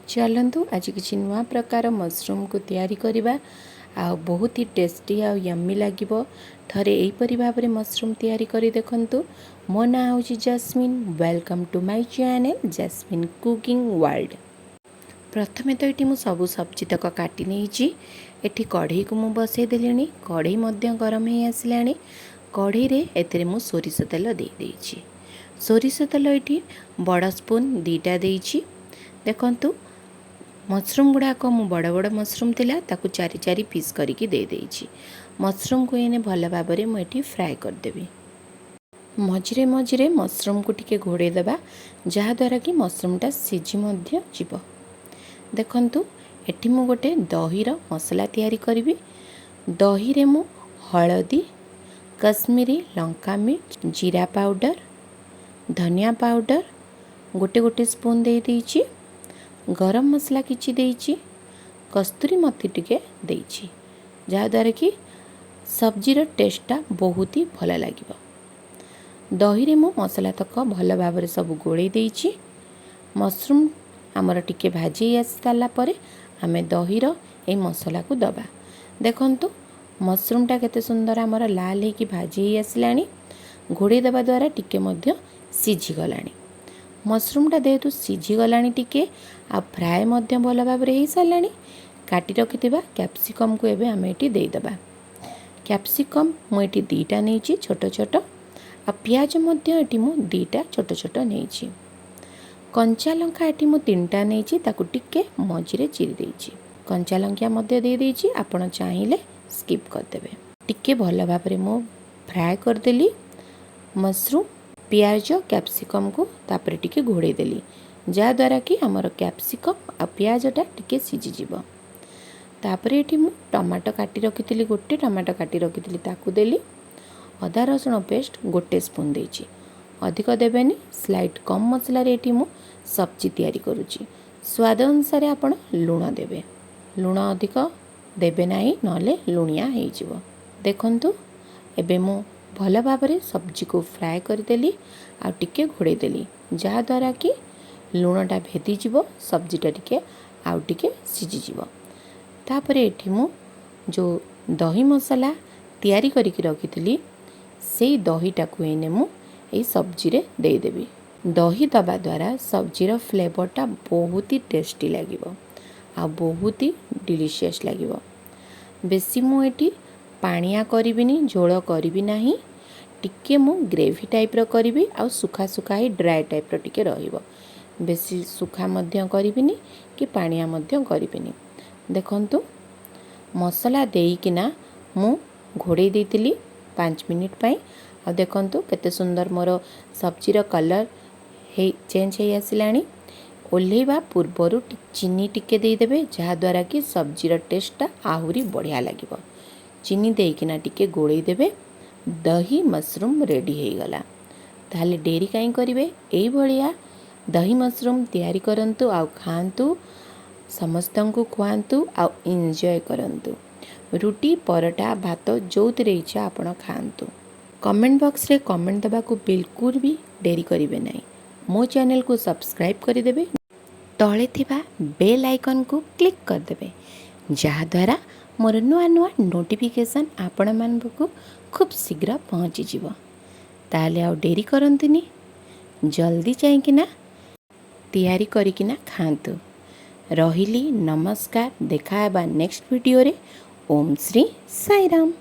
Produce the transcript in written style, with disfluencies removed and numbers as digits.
चलतु आज किसी नुआ प्रकार मशरूम को तैयारी करवा आ बहुत ही टेस्टी आ यम्मी लगे थरे यहीपरी भाव में मशरूम तैयारी कर देखु। मो ना हूँ Jasmine. Welcome to my channel Jasmine cooking world. प्रथमे तो ये मुझे सब सब्जी तक काटी नहीं एठी कढ़ई को मुझे बसई देली। कढ़ई गरम हो आसला। कढ़ई रे एते मु सोरिष तेल दे सोरिष तेल ये बड़ स्पून 2टा देइछि। देखंतु मशरूम गुड़ाक मु बड़ बड़ मशरूम थिला ताकू 4 पीस करके दे देइछि। मशरूम को इने भल भाव में मुझे फ्राए करदेवी। मझिरे मझिरे मशरूम को टिके घोड़े देबा जहाद्वारा कि मशरूमटा सिझी मध्य जीव। देखंतु एठी मु गोटे दहीर मसला तैयारी करी। दही रे मु हलदी, कश्मीरी लंका मिर्च, जीरा पाउडर, धनिया पाउडर गोटे गोटे स्पून दे देइछि। गरम मसला किछि देइछि। कस्तूरी मेथी टिके देइछि जहाद्वारा कि सब्जीर टेस्टा बहुत ही भल लगे। दही रे मु मसला तक भल भाव में सब गोले देइछि। मशरूम आमर टिके भाजी आसी सारा परे आमे दहीर ए मसला को दबा। देखंतु मशरूमटा केते सुंदर आमर लाल होगी भाजी आसलानी। घोड़े देवा द्वारा टिके मध्य सिझी गलानी। मशरूमटा जेहेतु सिझी गलानी टिके आ फ्राए मध्य भल भाव में हो सारानी। काटी रखिथिबा कैप्सिकम को एबे आमे एटी दे देबा। कैप्सिकम मु एटी 2टा नेछि छोट छोट। आ प्याज मध्य एटी मु 2टा छोट छोट नेछि। कंचा लंका एटी मु 3टा नेछि ताकू टिके मझिरे चिरी देछि। कंचा लंका मध्य दे देछि। आपण चाहिले स्किप कर देबे। टिके भल भाव में मु फ्राए कर देली मशरूम प्याज कैप्सिकम को तापर टिके घोड़े देली जहाद्वारा कि आमर कैप्सिकम आ प्याजटा टिके सिझी जीव। तापर एठी मु टमाटो काटी रखिथिली गोटे टमाटो काटी रखिथिली ताकू देली। अदा रसुण पेस्ट गोटे स्पून देछि। अधिक देबेनी स्लाइट कम मसला रे एठी मु सब्जी तैयारी करूची। स्वाद अनुसार आपण लूण देबे। लूण अधिक देबे नाही नले लुणिया हे जीव। देखंतु एबे मु भल भाव में सब्जी को फ्राए करदेली आ टिके घोड़े देली जहाद्वारा कि लूणटा भेदी जीव सब्जीटा टिके आउ टिके सिझी जीव। तापर एठी मु जो दही मसला तैयारी करके रखिथिली सेई दहीटा को एने मु ए सब्जी रे दे देबी। दही दबा द्वारा सब्जीर फ्लेवरटा बहुत ही टेस्टी लगिवो आ बहुत ही डिलीशियस लगिवो। बेसी मु एठी पानिया करिबिनी झोल करिबी नाही। टिके मु ग्रेवी टाइप रो करिबी आ सुखा सुखा ही ड्राई टाइप रो टिके रहिबो। बेसी सुखा मध्य करिबिनी कि पानिया मध्य करिबिनी। देखंतु मसला देइकिना मु घोड़े देइतिली 5 मिनिट पई। आ देखंतु केते सुंदर मोर सब्जीर कलर हे चेंज हे आसिलानी। ओल्हेबा पूर्वरु चीनी टिके दे देबे जहाद्वारा कि सब्जीर टेस्टा आहुरी बढ़िया लागिबो। चीनी देइकिना टिके गोळेई देबे। दही मशरूम रेडी हो गला। ताले डेरी काई करिवे एई भलिया दही मशरूम तैयारी करंतु आ खांतु। समस्तंकु खुआंतु आ एंजॉय करंतु। रुटी परोटा भात जोतरे इच्छा आपण खांतु। कमेंट बॉक्स रे कमेंट दबा को बिल्कुल भी डेरी करिवे नाही। मो चैनल को सब्सक्राइब कर देबे। तळे थिबा बेल आइकन को क्लिक कर देबे जहाद्वारा मोर नुआ नुआ नोटिफिकेशन आपण मानबको खूब शीघ्र पहुँची जीव। ताले आउ डेरी करंतुनी जल्दी जाइकिना तैयारी करिकिना खांतु। रहिली नमस्कार। देखा हेबा नेक्स्ट वीडियो रे। ओम श्री साईराम।